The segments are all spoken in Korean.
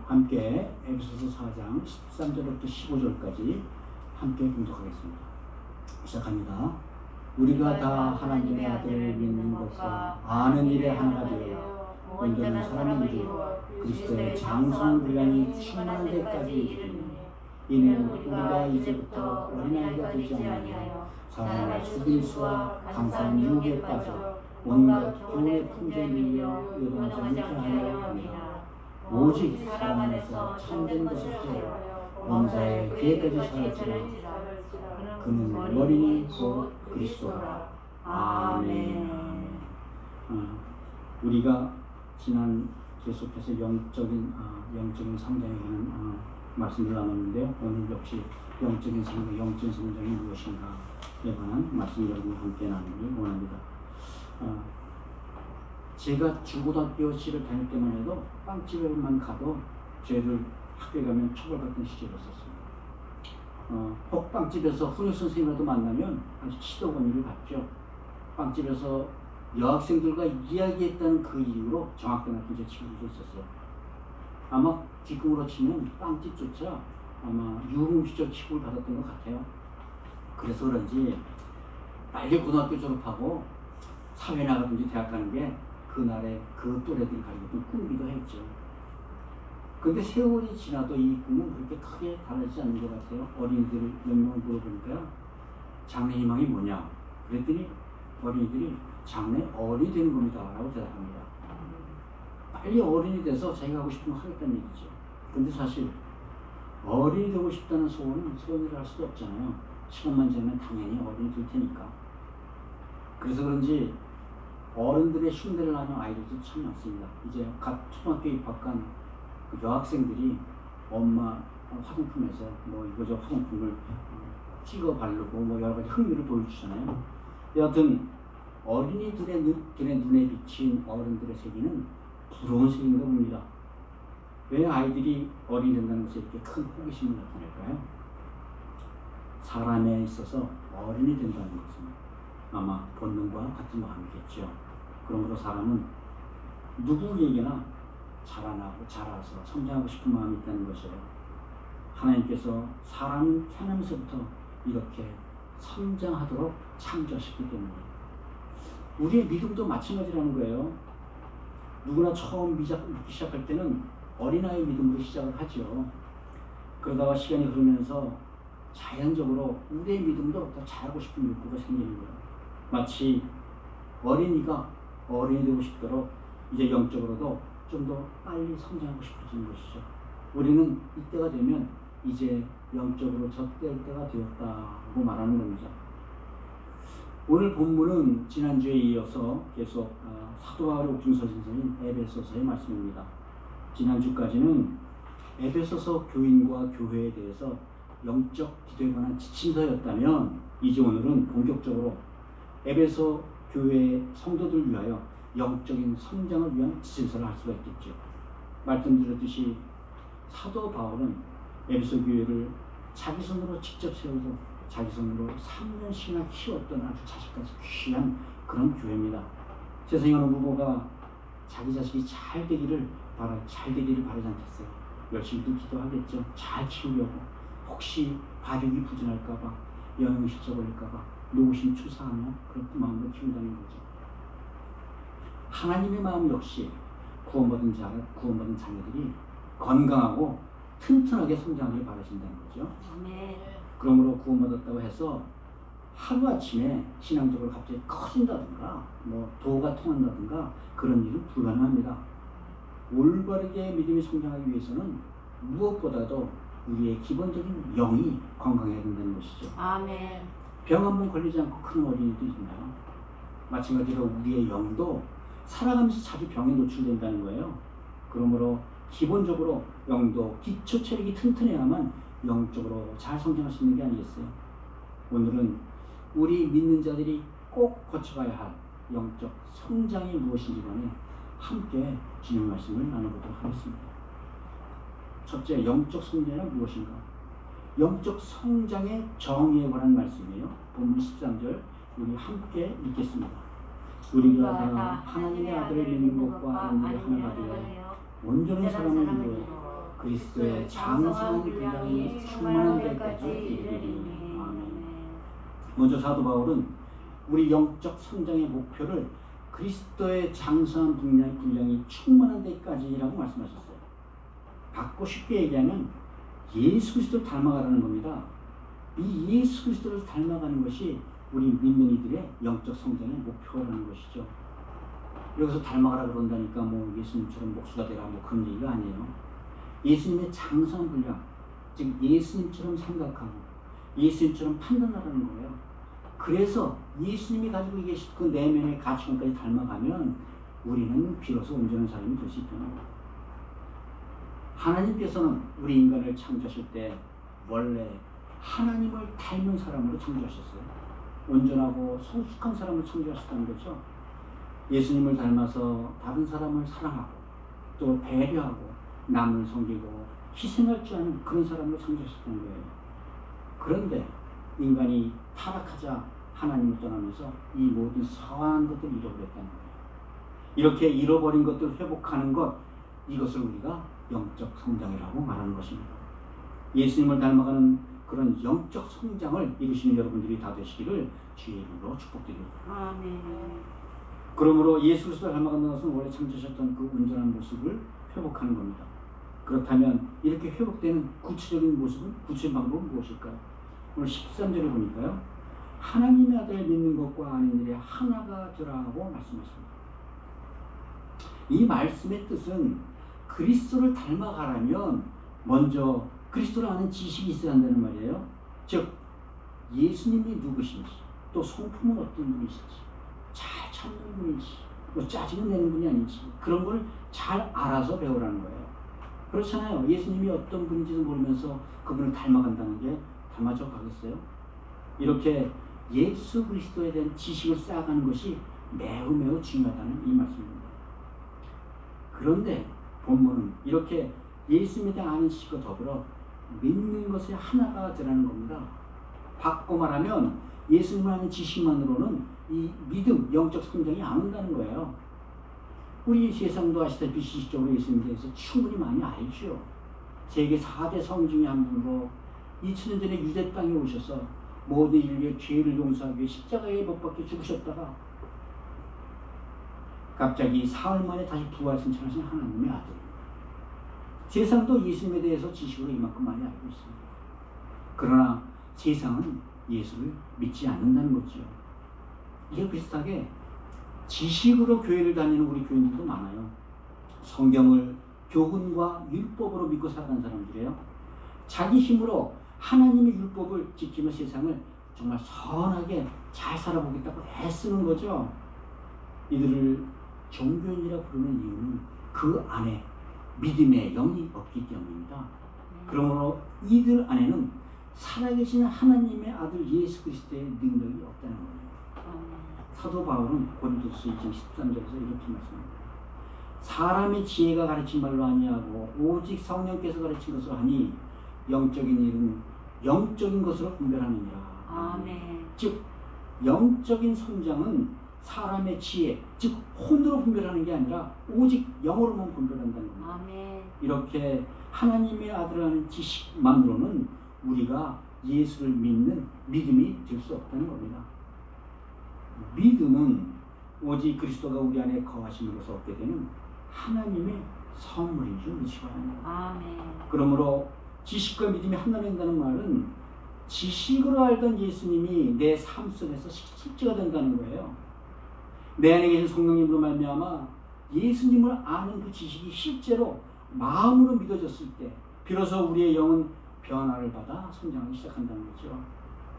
함께 에베소서 4장 13절부터 15절까지 함께 공독하겠습니다. 시작합니다. 우리가 다 하나님의 아들을 믿는 것과 아는 일에 하나가 되어 온전한 사람을 이루어 그리스도의 장성 분량이 충만한 데까지 이르리니 이는 우리가 이제부터 어린아이가 되지 않으며 사람의 수빈수와 감사한 유혹에 빠져 온갖 교훈의 품종을 이어 요동하지 하려 합니다. 오직 사랑 안에서 참된 것을 하여 원자의 기회까지 살았지만 그는 어린이 곧 그리스도라. 아멘. 우리가 지난 계속해서 영적인 성장에 관한 말씀을 나눴는데요. 오늘 역시 영적인 성장이 무엇인가에 관한 말씀을 여러분과 함께 나누기 원합니다. 제가 중고등학교를 다닐 때만 해도 빵집에만 가도 저희들 학교에 가면 처벌받던 시절이었었습니다. 혹 빵집에서 훈육 선생님이라도 만나면 아주 치도권위를 받죠. 빵집에서 여학생들과 이야기했다는 그 이유로 정학대 같은 제 친구들도 있었어요. 아마 지금으로 치면 빵집조차 아마 유흥시절 취급을 받았던 것 같아요. 그래서 그런지 빨리 고등학교 졸업하고 사회 나가든지 대학 가는 게 그날의 그 또래들이 가지고 있던 꿈이기도 했죠. 근데 세월이 지나도 이 꿈은 그렇게 크게 달라지지 않는 것 같아요. 어린이들을 몇 명을 물어보니까 장래 희망이 뭐냐? 그랬더니 어린이들이 장래 어린이 되는 겁니다 라고 대답합니다. 빨리 어린이 돼서 자기가 하고 싶은 거 하겠다는 얘기죠. 근데 사실 어린이 되고 싶다는 소원을 할 수도 없잖아요. 시간만 지나면 당연히 어린이 될 테니까. 그래서 그런지 어른들의 흉내를 하는 아이들도 참 많습니다. 이제 갓 초등학교 입학한 그 여학생들이 엄마 화장품에서 뭐 이거저 화장품을 찍어 바르고 뭐 여러 가지 흥미를 보여주잖아요. 여하튼 어린이들의 눈에 비친 어른들의 세계는 부러운 세계인가 봅니다. 왜 아이들이 어린이 된다는 것에 이렇게 큰 호기심을 나타낼까요? 사람에 있어서 어른이 된다는 것은 아마 본능과 같은 마음이겠죠. 그러므로 사람은 누구에게나 자라서 성장하고 싶은 마음이 있다는 것이에요. 하나님께서 사람을 태어나면서부터 이렇게 성장하도록 창조하셨기 때문에 우리의 믿음도 마찬가지라는 거예요. 누구나 처음 믿기 시작할 때는 어린아이 믿음으로 시작을 하죠. 그러다가 시간이 흐르면서 자연적으로 우리의 믿음도 더 잘하고 싶은 욕구가 생기는 거예요. 마치 어린이가 어린이 되고 싶도록 이제 영적으로도 좀 더 빨리 성장하고 싶어지는 것이죠. 우리는 이때가 되면 이제 영적으로 젖될 때가 되었다고 말하는 겁니다. 오늘 본문은 지난주에 이어서 계속 사도 바울의 옥중서신서인 에베소서의 말씀입니다. 지난주까지는 에베소서 교인과 교회에 대해서 영적 기도에 관한 지침서였다면 이제 오늘은 본격적으로 에베소 교회의 성도들 위하여 영적인 성장을 위한 지침서를 할 수가 있겠죠. 말씀드렸듯이 사도 바울은 에베소 교회를 자기 손으로 직접 세우고 자기 손으로 3년씩이나 키웠던 아주 자식까지 귀한 그런 교회입니다. 세상에 어느 부모가 자기 자식이 잘 되기를 바라지 않겠어요. 열심히도 기도하겠죠. 잘 키우려고. 혹시 발육이 부진할까봐, 영양실조 걸릴까봐, 노심 추사하며 그런 마음으로 키운다는 거죠. 하나님의 마음 역시 구원받은 자녀들이 건강하고 튼튼하게 성장하길 바라신다는 거죠. 그러므로 구원받았다고 해서 하루아침에 신앙적으로 갑자기 커진다든가 뭐 도가 통한다든가 그런 일은 불가능합니다. 올바르게 믿음이 성장하기 위해서는 무엇보다도 우리의 기본적인 영이 건강해야 된다는 것이죠. 아멘. 병 한 번 걸리지 않고 큰 어린이도 있나요? 마찬가지로 우리의 영도 살아가면서 자주 병에 노출된다는 거예요. 그러므로 기본적으로 영도 기초 체력이 튼튼해야만 영적으로 잘 성장할 수 있는 게 아니겠어요? 오늘은 우리 믿는 자들이 꼭 거쳐가야 할 영적 성장이 무엇인지 간에 함께 주님 말씀을 나눠보도록 하겠습니다. 첫째, 영적 성장은 무엇인가? 영적 성장의 정의에 관한 말씀이에요. 본문 13절 우리 함께 읽겠습니다. 우리가 다 하나님의 아들을 믿는 것과 아는 일에 하나가 되어 온전한 사랑을 이루어 그리스도의 장성한 분량이 충만한 데까지 이르리니. 아멘. 먼저 사도 바울은 우리 영적 성장의 목표를 그리스도의 장성한 분량이 충만한 데까지라고 말씀하셨어요. 받고 쉽게 얘기하면 예수 그리스도를 닮아가라는 겁니다. 이 예수 그리스도를 닮아가는 것이 우리 믿는 이들의 영적 성장의 목표라는 것이죠. 여기서 닮아가라 그런다니까 뭐 예수님처럼 목수가 되라 뭐 그런 얘기가 아니에요. 예수님의 장성한 분량, 즉 예수님처럼 생각하고 예수님처럼 판단하라는 거예요. 그래서 예수님이 가지고 계신 그 내면의 가치관까지 닮아가면 우리는 비로소 온전한 사람이 될 수 있다는 거예요. 하나님께서는 우리 인간을 창조하실 때 원래 하나님을 닮은 사람으로 창조하셨어요. 온전하고 성숙한 사람을 창조하셨다는 거죠. 예수님을 닮아서 다른 사람을 사랑하고 또 배려하고 남을 섬기고 희생할 줄 아는 그런 사람으로 창조하셨다는 거예요. 그런데 인간이 타락하자 하나님을 떠나면서 이 모든 선한 것들을 잃어버렸다는 거예요. 이렇게 잃어버린 것들을 회복하는 것, 이것을 우리가 영적 성장이라고 말하는 것입니다. 예수님을 닮아가는 그런 영적 성장을 이루시는 여러분들이 다 되시기를 주의 이름으로 축복드립니다. 아멘. 그러므로 예수 그리스도를 닮아가는 것은 원래 창조하셨던 그 온전한 모습을 회복하는 겁니다. 그렇다면 이렇게 회복되는 구체적인 모습은, 구체적인 방법은 무엇일까요? 오늘 13절을 보니까요. 하나님의 아들을 믿는 것과 아닌 일에 하나가 되라고 말씀하십니다. 이 말씀의 뜻은 그리스도를 닮아가려면 먼저 그리스도를 아는 지식이 있어야 한다는 말이에요. 즉 예수님이 누구신지, 또 성품은 어떤 분이신지, 잘 참는 분인지, 뭐 짜증을 내는 분이 아닌지 그런 걸 잘 알아서 배우라는 거예요. 그렇잖아요. 예수님이 어떤 분인지도 모르면서 그분을 닮아간다는 게 닮아져 가겠어요? 이렇게 예수 그리스도에 대한 지식을 쌓아가는 것이 매우 매우 중요하다는 이 말씀입니다. 그런데 본문은 이렇게 예수님에 대한 아는 지식과 더불어 믿는 것에 하나가 되라는 겁니다. 바꿔 말하면 예수님을 아는 지식만으로는 이 믿음, 영적 성장이 안 온다는 거예요. 우리 세상도 아시다시피 지식적으로 예수님에 대해서 충분히 많이 알죠. 세계 4대 성 중에 한 분으로 2000년 전에 유대 땅에 오셔서 모든 인류의 죄를 용서하기 위해 십자가에 못 박혀 죽으셨다가 갑자기 사흘 만에 다시 부활 승천하신 하나님의 아들. 세상도 예수님에 대해서 지식으로 이만큼 많이 알고 있습니다. 그러나 세상은 예수를 믿지 않는다는 거죠. 이게 비슷하게 지식으로 교회를 다니는 우리 교인들도 많아요. 성경을 교훈과 율법으로 믿고 살아가는 사람들이에요. 자기 힘으로 하나님의 율법을 지키며 세상을 정말 선하게 잘 살아보겠다고 애쓰는 거죠. 이들을 종교인이라 부르는 이유는 그 안에 믿음의 영이 없기 때문입니다. 그러므로 이들 안에는 살아계신 하나님의 아들 예수 그리스도의 능력이 없다는 거예요. 사도 바울은 고린도서 2장 13절에서 이렇게 말씀합니다. 사람의 지혜가 가르친 말로 아니하고 오직 성령께서 가르친 것으로 하니 영적인 일은 영적인 것으로 분별하느니라. 아멘. 즉 영적인 성장은 사람의 지혜, 즉 혼으로 분별하는 게 아니라 오직 영으로만 분별한다는 겁니다. 아멘. 이렇게 하나님의 아들을 아는 지식만으로는 우리가 예수를 믿는 믿음이 될 수 없다는 겁니다. 믿음은 오직 그리스도가 우리 안에 거하심으로써 얻게 되는 하나님의 선물인 줄 믿으시기 바랍니다. 아멘. 그러므로 지식과 믿음이 하나 된다는 말은 지식으로 알던 예수님이 내 삶 속에서 실제가 된다는 거예요. 내 안에 계신 성령님으로 말미암아 예수님을 아는 그 지식이 실제로 마음으로 믿어졌을 때 비로소 우리의 영은 변화를 받아 성장하기 시작한다는 거죠.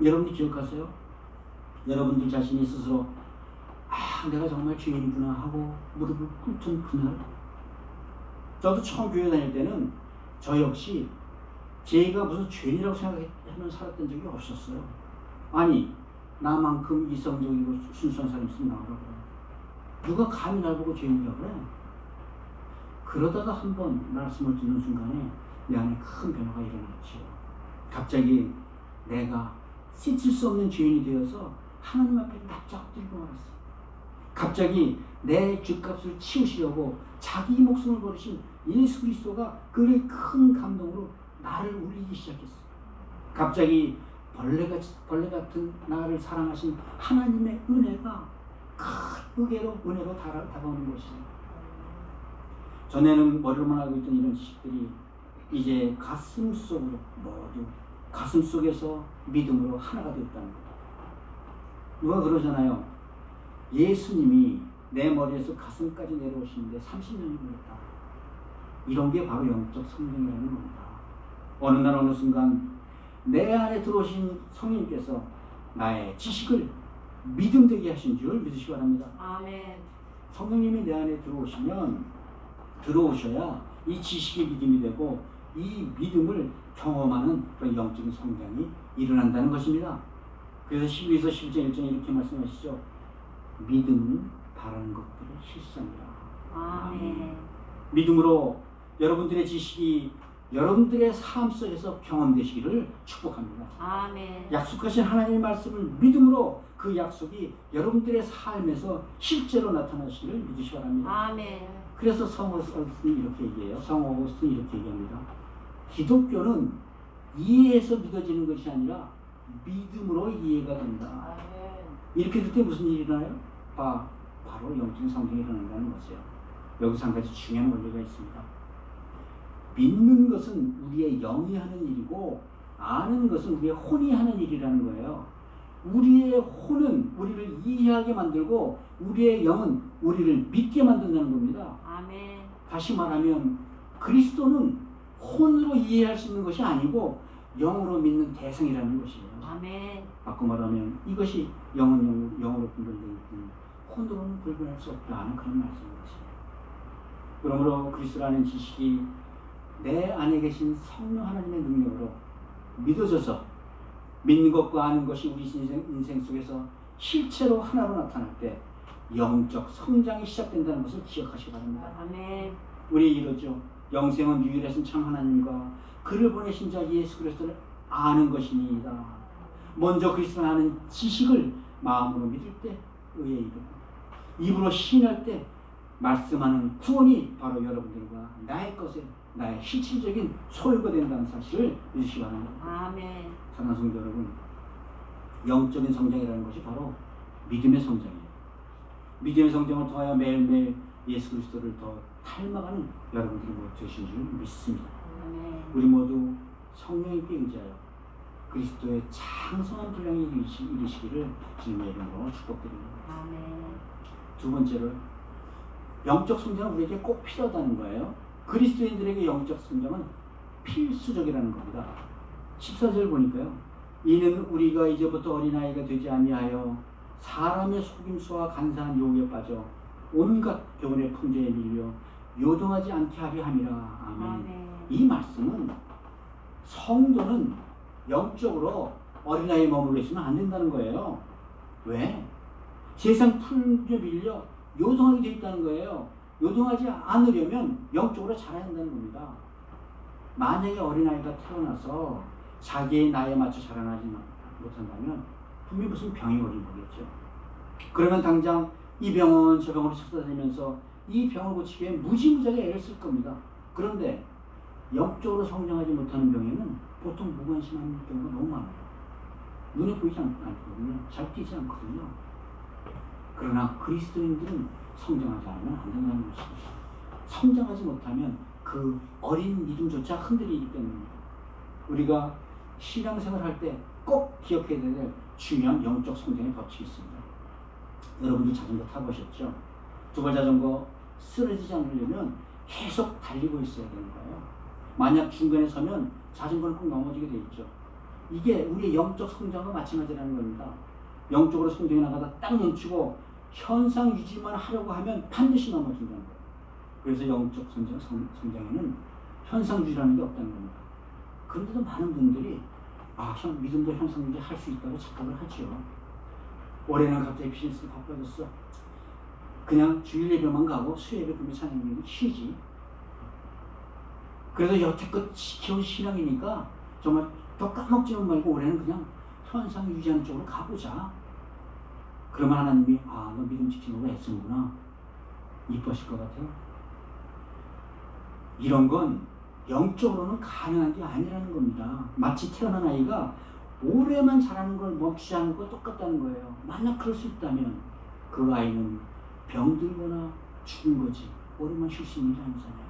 여러분이 기억하세요? 여러분들 자신이 스스로 내가 정말 죄인이구나 하고 무릎을 꿇던 그날, 저도 처음 교회 다닐 때는 저 역시 제가 무슨 죄인이라고 생각하면 살았던 적이 없었어요. 아니 나만큼 이성적이고 순수한 사람이 있으면 나오라고 그래. 누가 감히 날 보고 죄인이라고 그래? 그러다가 한번 말씀을 듣는 순간에 내 안에 큰 변화가 일어났죠. 갑자기 내가 씻을 수 없는 죄인이 되어서 하나님 앞에 납작 들고 말았어. 갑자기 내 죗값을 치우시려고 자기 목숨을 버리신 예수 그리스도가 그의 큰 감동으로 나를 울리기 시작했어. 갑자기 벌레 같은 나를 사랑하신 하나님의 은혜가 큰 은혜로 다가오는 것이죠. 전에는 머리로만 알고 있던 이런 지식들이 이제 가슴 속으로 모두 가슴 속에서 믿음으로 하나가 되었다는 것. 누가 그러잖아요. 예수님이 내 머리에서 가슴까지 내려오시는데 30년이 걸렸다. 이런 게 바로 영적 성령이라는 겁니다. 어느 날 어느 순간 내 안에 들어오신 성령님께서 나의 지식을 믿음되게 하신 줄 믿으시기 바랍니다. 아멘. 성령님이 내 안에 들어오셔야 이 지식이 믿음이 되고 이 믿음을 경험하는 그런 영적인 성장이 일어난다는 것입니다. 그래서 12에서 11장 1절에 이렇게 말씀하시죠. 믿음은 바라는 것들의 실상이라. 아멘. 믿음으로 여러분들의 지식이 여러분들의 삶 속에서 경험되시기를 축복합니다. 아멘. 약속하신 하나님의 말씀을 믿음으로 그 약속이 여러분들의 삶에서 실제로 나타나시기를 믿으시기 바랍니다. 아멘. 그래서 성 어거스틴이 이렇게 얘기해요. 성 어거스틴이 이렇게 얘기합니다. 기독교는 이해해서 믿어지는 것이 아니라 믿음으로 이해가 된다. 아멘. 이렇게 될 때 무슨 일이 일어나요? 바로 영적인 성장이 일어난다는 것이에요. 여기서 한 가지 중요한 원리가 있습니다. 믿는 것은 우리의 영이 하는 일이고 아는 것은 우리의 혼이 하는 일이라는 거예요. 우리의 혼은 우리를 이해하게 만들고 우리의 영은 우리를 믿게 만든다는 겁니다. 아멘. 다시 말하면 그리스도는 혼으로 이해할 수 있는 것이 아니고 영으로 믿는 대상이라는 것이에요. 아멘. 바꿔 말하면 이것이 영은 영으로 분별되어 있고 혼으로는 분별할 수 없다는 그런 말씀인 것입니다. 그러므로 그리스도라는 지식이 내 안에 계신 성령 하나님의 능력으로 믿어져서 믿는 것과 아는 것이 우리 인생 속에서 실체로 하나로 나타날 때 영적 성장이 시작된다는 것을 기억하시기 바랍니다. 아멘. 우리 이러죠. 영생은 유일하신 참 하나님과 그를 보내신 자 예수 그리스도를 아는 것이니이다. 먼저 그리스도를 아는 지식을 마음으로 믿을 때 의에 이르고 입으로 시인할 때 말씀하는 구원이 바로 여러분들과 나의 실질적인 소유가 된다는 사실을 믿으시기 바랍니다. 아멘. 사랑하는 성도 여러분, 영적인 성장이라는 것이 바로 믿음의 성장이에요. 믿음의 성장을 통하여 매일매일 예수 그리스도를 더 닮아가는 여러분들이 되신 줄 믿습니다. 아멘. 우리 모두 성령님께 의지하여 그리스도의 장성한 분량에 이르시기를 주님의 이름으로 축복드립니다. 아멘. 두 번째로 영적 성장은 우리에게 꼭 필요하다는 거예요. 그리스도인들에게 영적 성장은 필수적이라는 겁니다. 14절 보니까요. 이는 우리가 이제부터 어린아이가 되지 아니하여 사람의 속임수와 간사한 유혹에 빠져 온갖 교훈의 풍조에 밀려 요동하지 않게 하려 함이라. 아멘. 아멘. 이 말씀은 성도는 영적으로 어린아이에 머물러 있으면 안 된다는 거예요. 왜? 세상 풍조에 밀려 요동하게 되어 있다는 거예요. 요동하지 않으려면 영적으로 자라야 한다는 겁니다. 만약에 어린아이가 태어나서 자기의 나이에 맞춰 자라나지 못한다면 분명히 무슨 병이 걸린 거겠죠. 그러면 당장 이 병원 저 병원을 찾아다니면서 이 병을 고치기 위해 무지무지하게 애를 쓸 겁니다. 그런데 영적으로 성장하지 못하는 병에는 보통 무관심한 경우가 너무 많아요. 눈에 보이지 않거든요. 잘 뛰지 않거든요. 그러나 그리스도인들은 성장하지 않으면 안 된다는 것입니다. 성장하지 못하면 그 어린 믿음조차 흔들리기 때문입니다. 우리가 신앙생활 할 때 꼭 기억해야 될 중요한 영적 성장의 법칙이 있습니다. 여러분들 자전거 타보셨죠? 두발 자전거 쓰러지지 않으려면 계속 달리고 있어야 되는 거예요. 만약 중간에 서면 자전거는 꼭 넘어지게 돼 있죠. 이게 우리의 영적 성장과 마찬가지라는 겁니다. 영적으로 성장해 나가다 딱 멈추고 현상 유지만 하려고 하면 반드시 넘어진다는 거예요. 그래서 영적 성장에는 현상 유지라는 게 없다는 겁니다. 그런데도 많은 분들이 믿음도 현상 유지 할 수 있다고 착각을 하죠. 올해는 갑자기 비즈니스가 바빠졌어. 그냥 주일 예배만 가고 수요예배 금요 찬양은 쉬지. 그래서 여태껏 지켜온 신앙이니까 정말 더 까먹지만 말고 올해는 그냥 현상 유지하는 쪽으로 가보자. 그러면 하나님이 너 믿음 지키는 거 애쓰는구나 이뻐하실 것 같아요. 이런 건 영적으로는 가능한 게 아니라는 겁니다. 마치 태어난 아이가 오래만 자라는 걸 멈추지 않는 거 똑같다는 거예요. 만약 그럴 수 있다면 그 아이는 병들거나 죽은 거지 오래만 쉴 수 있는 게 아니잖아요.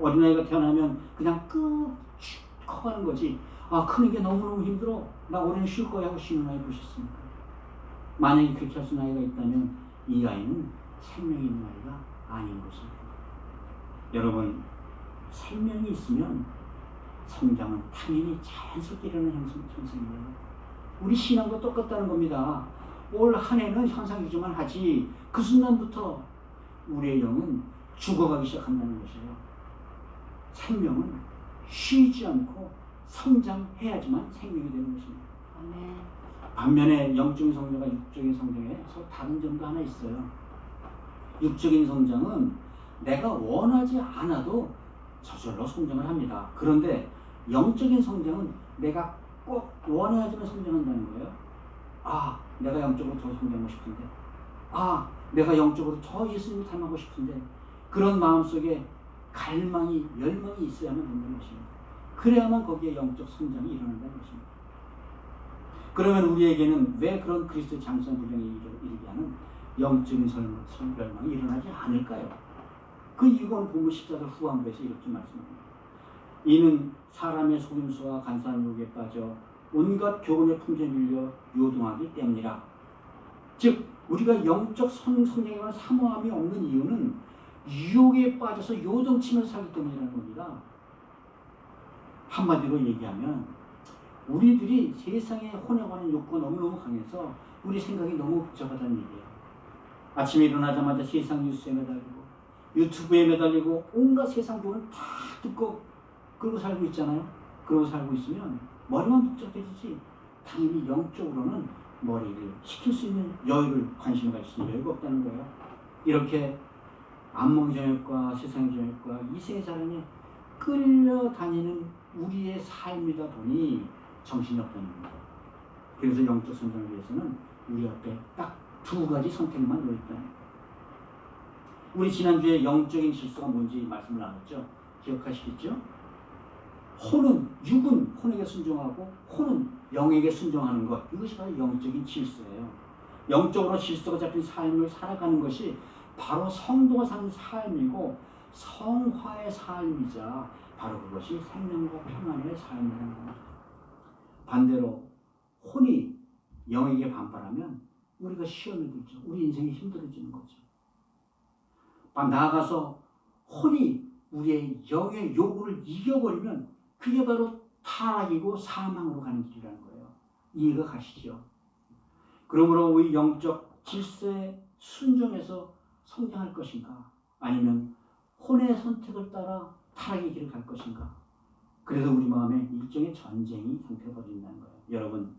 어린아이가 태어나면 그냥 끄 커가는 거지. 크는 게 너무너무 힘들어. 나 오래는 쉴 거야 하고 쉬는 아이 보셨습니까? 만약에 그렇게 할 수 있는 아이가 있다면 이 아이는 생명이 있는 아이가 아닌 것입니다. 여러분, 생명이 있으면 성장은 당연히 자연스럽게 일어나는 현상이에요. 우리 신앙도 똑같다는 겁니다. 올 한 해는 현상 유지만 하지 그 순간부터 우리의 영은 죽어가기 시작한다는 것이에요. 생명은 쉬지 않고 성장해야지만 생명이 되는 것입니다. 아멘. 반면에 영적인 성장과 육적인 성장에서 다른 점도 하나 있어요. 육적인 성장은 내가 원하지 않아도 저절로 성장을 합니다. 그런데 영적인 성장은 내가 꼭 원해야지만 성장한다는 거예요. 내가 영적으로 더 성장하고 싶은데, 내가 영적으로 더 예수님을 닮아가고 싶은데, 그런 마음속에 갈망이, 열망이 있어야만 된다는 것입니다. 그래야만 거기에 영적 성장이 일어난다는 것입니다. 그러면 우리에게는 왜 그런 그리스도의 장성 분량에 이르게 하는 영적인 열망이 일어나지 않을까요? 그 이유는 본문 14절 후반부에서 이렇게 말씀합니다. 이는 사람의 속임수와 간사한 유혹에 빠져 온갖 교훈의 풍조에 밀려 요동하기 때문이라. 즉 우리가 영적 성장에 관한 사모함이 없는 이유는 유혹에 빠져서 요동치면서 살기 때문이라는 겁니다. 한마디로 얘기하면 우리들이 세상의 혼에 관한 욕구가 너무너무 강해서 우리 생각이 너무 복잡하다는 얘기예요. 아침에 일어나자마자 세상 뉴스에 매달리고 유튜브에 매달리고 온갖 세상 교훈을 다 듣고 그러고 살고 있잖아요. 그러고 살고 있으면 머리만 복잡해지지 당연히 영적으로는 머리를 식힐 수 있는 여유를, 관심을 가질 수 있는 여유가 없다는 거예요. 이렇게 안목의 정욕과 세상의 정욕과 이생의 자랑에 끌려다니는 우리의 삶이다 보니 정신이 없다는 겁니다. 그래서 영적 성장을 위해서는 우리 앞에 딱 두 가지 선택만 놓였다. 우리 지난주에 영적인 질서가 뭔지 말씀을 나눴죠. 기억하시겠죠? 혼은, 육은 혼에게 순종하고 혼은 영에게 순종하는 것, 이것이 바로 영적인 질서예요. 영적으로 질서가 잡힌 삶을 살아가는 것이 바로 성도가 사는 삶이고 성화의 삶이자 바로 그것이 생명과 평안의 삶이라는 겁니다. 반대로 혼이 영에게 반발하면 우리가 시험에 들죠. 우리 인생이 힘들어지는 거죠. 나아가서 혼이 우리의 영의 요구를 이겨버리면 그게 바로 타락이고 사망으로 가는 길이라는 거예요. 이해가 가시죠? 그러므로 우리 영적 질서에 순종해서 성장할 것인가? 아니면 혼의 선택을 따라 타락의 길을 갈 것인가? 그래서 우리 마음에 일종의 전쟁이 상태해버린다는 거예요. 여러분,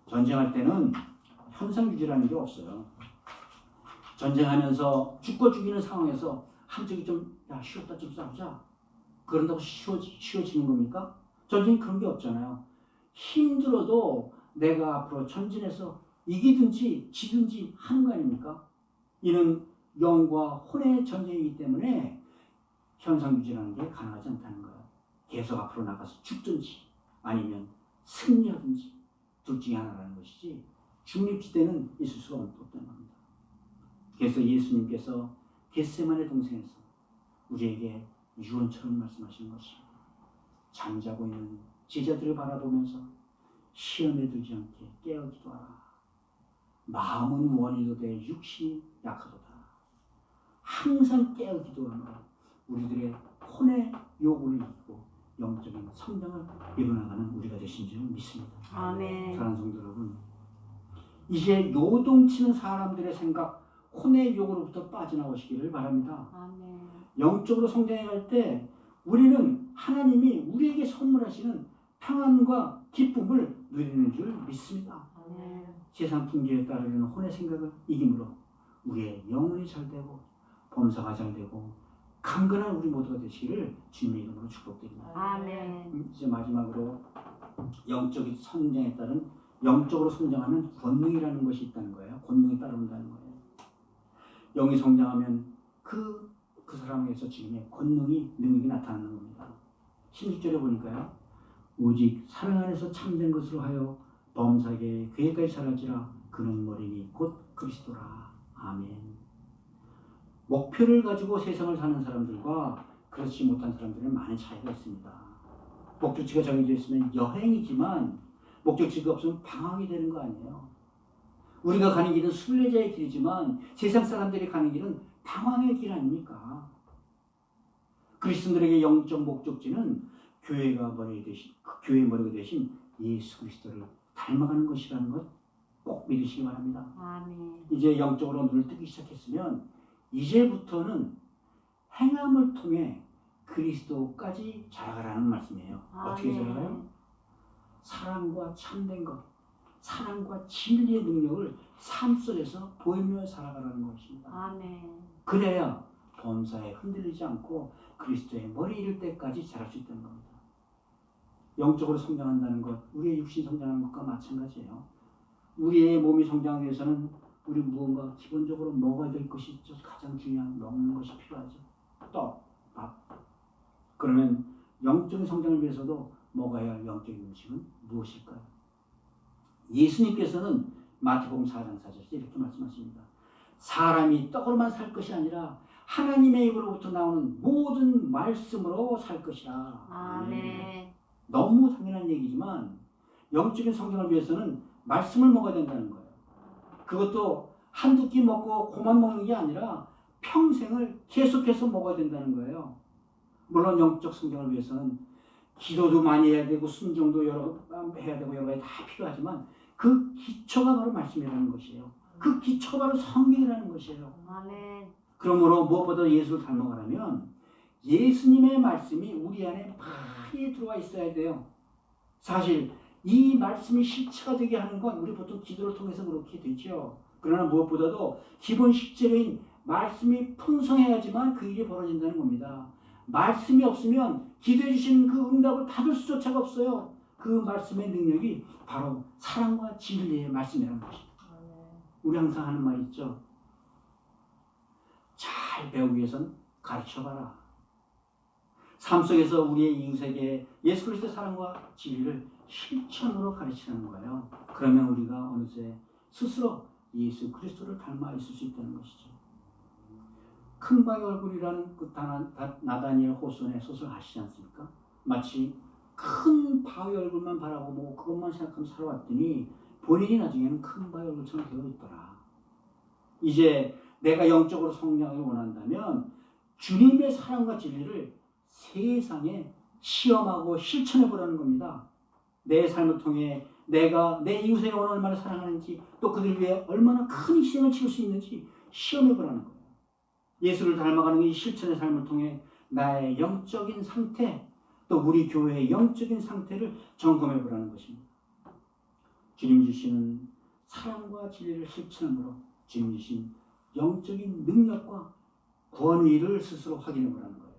전쟁할 때는 현상유지라는 게 없어요. 전쟁하면서 죽고 죽이는 상황에서 한쪽이 쉬었다 좀 싸우자. 그런다고 쉬워지는 겁니까? 전쟁이 그런 게 없잖아요. 힘들어도 내가 앞으로 전진해서 이기든지 지든지 하는 거 아닙니까? 이는 영과 혼의 전쟁이기 때문에 현상유지라는 게 가능하지 않다는 거예요. 계속 앞으로 나가서 죽든지 아니면 승리하든지 둘 중에 하나라는 것이지 중립지대는 있을 수가 없다는 겁니다. 그래서 예수님께서 겟세마네 동산에서 우리에게 유언처럼 말씀하시는 것입니다. 잠자고 있는 제자들을 바라보면서 시험에 들지 않게 깨어 기도하라. 마음은 원이도되 육신이 약하도다. 항상 깨어 기도하며 우리들의 혼의 요구를 이기고 영적인 성장을 이뤄나가는 우리가 되신 줄 믿습니다. 아멘. 사랑하는 성도 여러분, 이제 요동치는 사람들의 생각, 혼의 욕으로부터 빠져나오시기를 바랍니다. 아멘. 영적으로 성장해 갈 때 우리는 하나님이 우리에게 선물하시는 평안과 기쁨을 누리는 줄 믿습니다. 아멘. 세상 풍기에 따르는 혼의 생각을 이김으로 우리의 영혼이 잘 되고 범사가 잘 되고 강건한 우리 모두가 되시기를 주님의 이름으로 축복드립니다. 아멘. 이제 마지막으로 영적인 성장에 따른 영적으로 성장하면 권능이라는 것이 있다는 거예요. 권능이 따라온다는 거예요. 영이 성장하면 그 사람에게서 주님의 권능이 능력이 나타나는 겁니다. 16절에 보니까요. 오직 사랑 안에서 참된 것으로 하여 범사에게 그에까지 자라지라. 그는 머리니 곧 그리스도라. 아멘. 목표를 가지고 세상을 사는 사람들과 그렇지 못한 사람들은 많은 차이가 있습니다. 목적지가 정해져 있으면 여행이지만 목적지가 없으면 방황이 되는 거 아니에요. 우리가 가는 길은 순례자의 길이지만 세상 사람들이 가는 길은 방황의 길 아닙니까? 그리스도인들에게 영적 목적지는 교회가 머리 대신, 교회의 머리가 대신 예수 그리스도를 닮아가는 것이라는 것 꼭 믿으시기 바랍니다. 아멘. 이제 영적으로 눈을 뜨기 시작했으면 이제부터는 행함을 통해 그리스도까지 자라가라는 말씀이에요. 어떻게 자라가요? 사랑과 참된 것, 사랑과 진리의 능력을 삶 속에서 보이며 살아가라는 것입니다. 아멘. 그래야 범사에 흔들리지 않고 그리스도의 머리 이를 때까지 자랄 수 있다는 겁니다. 영적으로 성장한다는 것, 우리의 육신 성장하는 것과 마찬가지예요. 우리의 몸이 성장하기 위해서는 우리 무언가 기본적으로 먹어야 될 것이 있죠. 가장 중요한 먹는 것이 필요하죠. 떡, 밥. 그러면 영적인 성장을 위해서도 먹어야 할 영적인 음식은 무엇일까요? 예수님께서는 마태복음 4장 4절에서 이렇게 말씀하십니다. 사람이 떡으로만 살 것이 아니라 하나님의 입으로부터 나오는 모든 말씀으로 살 것이라. 아멘. 너무 당연한 얘기지만 영적인 성장을 위해서는 말씀을 먹어야 된다는 거예요. 그것도 한두 끼 먹고 그만 먹는 게 아니라 평생을 계속해서 먹어야 된다는 거예요. 물론 영적 성장을 위해서는 기도도 많이 해야 되고 순종도 해야 되고 여러 가지 다 필요하지만 그 기초가 바로 말씀이라는 것이에요. 그 기초가 바로 성경이라는 것이에요. 아멘. 그러므로 무엇보다 예수를 닮아가려면 예수님의 말씀이 우리 안에 많이 들어와 있어야 돼요. 사실 이 말씀이 실체가 되게 하는 건 우리 보통 기도를 통해서 그렇게 되죠. 그러나 무엇보다도 기본 실제로인 말씀이 풍성해야지만 그 일이 벌어진다는 겁니다. 말씀이 없으면 기도해 주신 그 응답을 받을 수조차가 없어요. 그 말씀의 능력이 바로 사랑과 진리의 말씀이라는 것입니다. 우리 항상 하는 말 있죠. 잘 배우기 위해서는 가르쳐봐라. 삶 속에서 우리의 이웃에게 예수 그리스도의 사랑과 진리를 실천으로 가르치는 거예요. 그러면 우리가 어느새 스스로 예수 그리스도를 닮아 있을 수 있다는 것이죠. 큰 바위 얼굴이라는 그 나다니엘 호손의 소설 아시지 않습니까? 마치 큰 바위 얼굴만 바라보고 그것만 생각하며 살아왔더니 본인이 나중에는 큰 바위 얼굴처럼 되어 있더라. 이제 내가 영적으로 성장을 원한다면 주님의 사랑과 진리를 세상에 시험하고 실천해 보라는 겁니다. 내 삶을 통해 내가 내 이웃의 영혼을 얼마나 사랑하는지 또 그들 위해 얼마나 큰 희생을 치를 수 있는지 시험해 보라는 거예요. 예수를 닮아가는 이 실천의 삶을 통해 나의 영적인 상태 또 우리 교회의 영적인 상태를 점검해 보라는 것입니다. 주님 주시는 사랑과 진리를 실천함으로 주님 주신 영적인 능력과 권위를 스스로 확인해 보라는 거예요.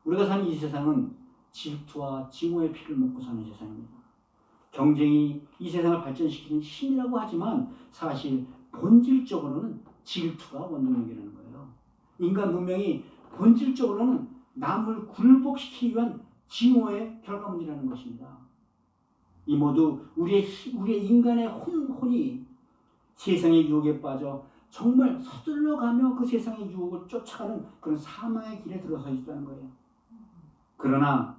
우리가 사는 이 세상은 질투와 증오의 피를 먹고 사는 세상입니다. 경쟁이 이 세상을 발전시키는 힘이라고 하지만 사실 본질적으로는 질투가 원동력이라는 거예요. 인간 문명이 본질적으로는 남을 굴복시키기 위한 증오의 결과물이라는 것입니다. 이 모두 우리의 인간의 혼이 세상의 유혹에 빠져 정말 서둘러가며 그 세상의 유혹을 쫓아가는 그런 사망의 길에 들어서 있다는 거예요. 그러나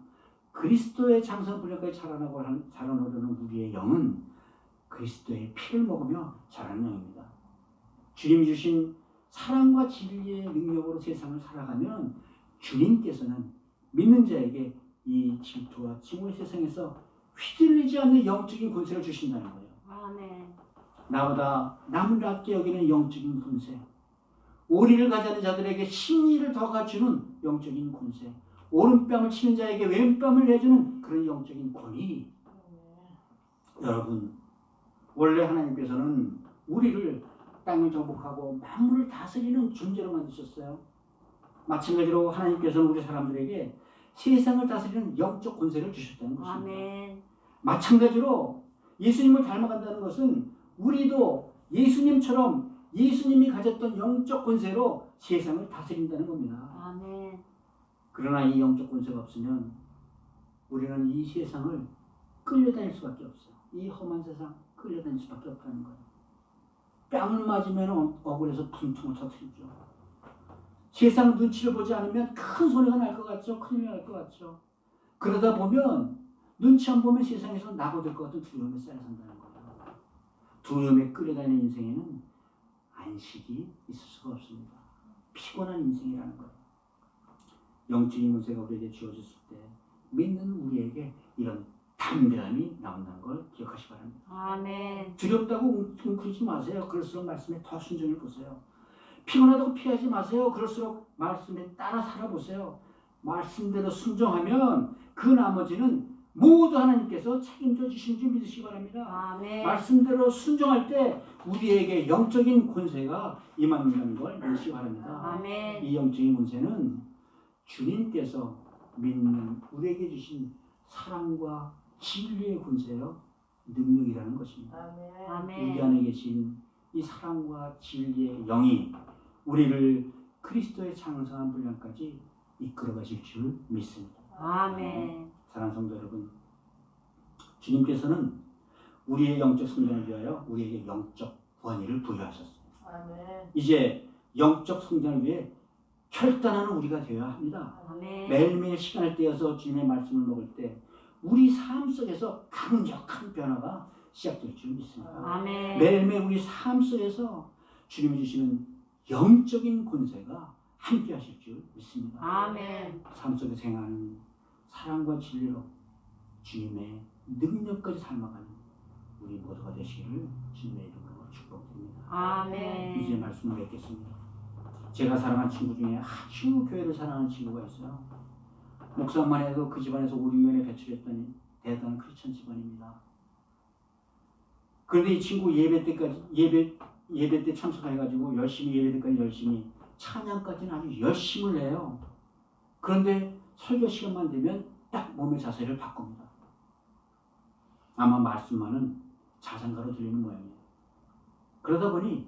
그리스도의 장성 분량까지 자라나려는 우리의 영은 그리스도의 피를 먹으며 자라는 영입니다. 주님 주신 사랑과 진리의 능력으로 세상을 살아가면 주님께서는 믿는 자에게 이 질투와 증오의 세상에서 휘둘리지 않는 영적인 권세를 주신다는 거예요. 아멘. 나보다 남을 낮게 여기는 영적인 권세, 오리를 가지는 자들에게 신의를 더 갖추는 영적인 권세, 오른뺨을 치는 자에게 왼뺨을 내주는 그런 영적인 권위. 여러분, 원래 하나님께서는 우리를 땅을 정복하고 만물을 다스리는 존재로 만드셨어요. 마찬가지로 하나님께서는 우리 사람들에게 세상을 다스리는 영적 권세를 주셨다는 것입니다. 아멘. 마찬가지로 예수님을 닮아간다는 것은 우리도 예수님처럼 예수님이 가졌던 영적 권세로 세상을 다스린다는 겁니다. 아멘. 그러나 이 영적 권세가 없으면 우리는 이 세상을 끌려다닐 수밖에 없어요. 이 험한 세상 끌려다닐 수밖에 없다는 거예요. 뺨을 맞으면 억울해서 분통을 터뜨리죠. 세상 눈치를 보지 않으면 큰 손해가 날 것 같죠. 큰일이 날 것 같죠. 그러다 보면 눈치 안 보면 세상에서 낙오될 것 같은 두려움에 쌓여 산다는 거예요. 두려움에 끌려다니는 인생에는 안식이 있을 수가 없습니다. 피곤한 인생이라는 거예요. 영적인 권세가 우리에게 주어졌을 때 믿는 우리에게 이런 담대함이 나온다는 걸 기억하시기 바랍니다. 아멘. 두렵다고 웅크리지 마세요. 그럴수록 말씀에 더 순종해 보세요. 피곤하다고 피하지 마세요. 그럴수록 말씀에 따라 살아보세요. 말씀대로 순종하면 그 나머지는 모두 하나님께서 책임져 주시는 줄 믿으시기 바랍니다. 아멘. 말씀대로 순종할 때 우리에게 영적인 권세가 임한다는 걸 믿으시기 바랍니다. 아멘. 이 영적인 권세는 주님께서 믿는 우리에게 주신 사랑과 진리의 권세요, 능력이라는 것입니다. 아멘. 우리 안에 계신 이 사랑과 진리의 영이 우리를 그리스도의 장성한 분량까지 이끌어 가실 줄 믿습니다. 아멘. 사랑하는 성도 여러분, 주님께서는 우리의 영적 성장을 위하여 우리에게 영적 권위를 부여하셨습니다. 아멘. 이제 영적 성장을 위해 결단하는 우리가 되어야 합니다. 아멘. 매일매일 시간을 떼어서 주님의 말씀을 먹을 때 우리 삶 속에서 강력한 변화가 시작될 줄 믿습니다. 아멘. 매일매일 우리 삶 속에서 주님이 주시는 영적인 권세가 함께 하실 줄 믿습니다. 아멘. 삶 속에서 행하는 사랑과 진리로 주님의 능력까지 닮아가는 우리 모두가 되시기를 주님의 이름으로 축복드립니다. 아멘. 이제 말씀을 맺겠습니다. 제가 사랑하는 친구 중에 아주 교회를 사랑하는 친구가 있어요. 목사만 해도 그 집안에서 5, 6년에 배출했더니 대단한 크리스천 집안입니다. 그런데 이 친구 예배 때 참석해가지고 열심히 예배 때까지 열심히 찬양까지는 아주 열심을 해요. 그런데 설교 시간만 되면 딱 몸의 자세를 바꿉니다. 아마 말씀만은 자장가로 들리는 모양이에요. 그러다 보니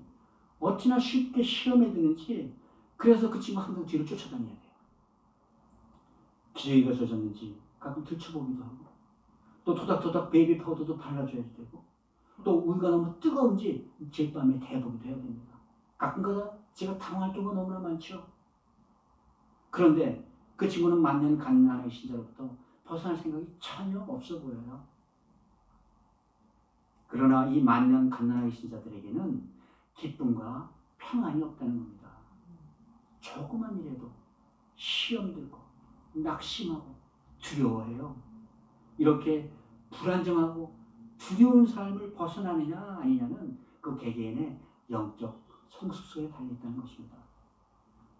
어찌나 쉽게 실험에 드는지 그래서 그 친구 항상 뒤로 쫓아다녀야 돼요. 기저귀가 젖었는지 가끔 들춰보기도 하고 또 토닥토닥 베이비 파우더도 발라줘야 되고 또 우유가 너무 뜨거운지 제밤에 대보기도 해야 됩니다. 가끔가다 제가 당황할 경우가 너무나 많죠. 그런데 그 친구는 만년 갓난아기 신자로부터 벗어날 생각이 전혀 없어 보여요. 그러나 이 만년 갓난아기 신자들에게는 기쁨과 평안이 없다는 겁니다. 조그만 일에도 시험 들고 낙심하고 두려워해요. 이렇게 불안정하고 두려운 삶을 벗어나느냐 아니냐는 그 개개인의 영적 성숙성에 달려있다는 것입니다.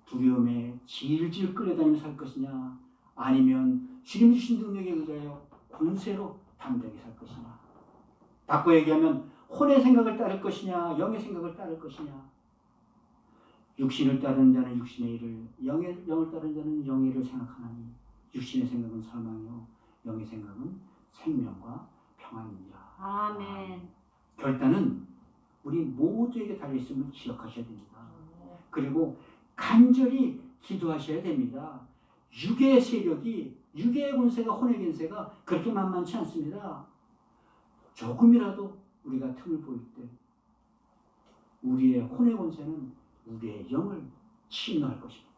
두려움에 질질 끌려다니며 살 것이냐 아니면 주님 주신 능력에 의하여 권세로 담대하게 살 것이냐. 바꿔 얘기하면 혼의 생각을 따를 것이냐 영의 생각을 따를 것이냐. 육신을 따르는 자는 육신의 일을 영을 따르는 자는 영의 일을 생각하나니 육신의 생각은 사망이요 영의 생각은 생명과 평안이니라. 아멘. 결단은 우리 모두에게 달려있음을 기억하셔야 됩니다. 그리고 간절히 기도하셔야 됩니다. 육의 세력이 육의 권세가 혼의 권세가 그렇게 만만치 않습니다. 조금이라도 우리가 틈을 보일 때 우리의 혼의 권세는 우리의 영을 침노할 것입니다.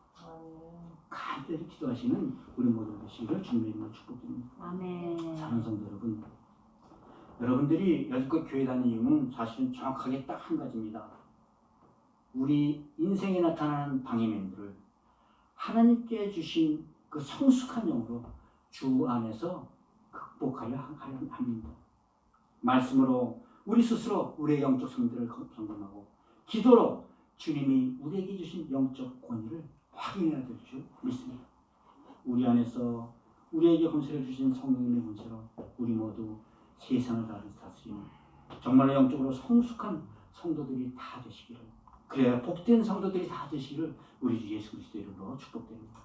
간절히 기도하시는 우리 모두 되시기를 주님의 이름으로 축복드립니다. 아멘. 사랑하는 성도 여러분, 여러분들이 여지껏 교회 다니는 이유는 사실은 정확하게 딱 한 가지입니다. 우리 인생에 나타나는 방해맨들을 하나님께 주신 그 성숙한 영으로 주 안에서 극복하려 합니다. 말씀으로 우리 스스로 우리의 영적 성들을 점검하고 기도로 주님이 우리에게 주신 영적 권위를 확인해야 될 줄 믿습니다. 우리 안에서 우리에게 권세를 주신 성령님의 권세로 우리 모두 세상을 다스리는 정말로 영적으로 성숙한 성도들이 다 되시기를, 그래야 복된 성도들이 다 되시기를 우리 주 예수 그리스도 이름으로 축복드립니다.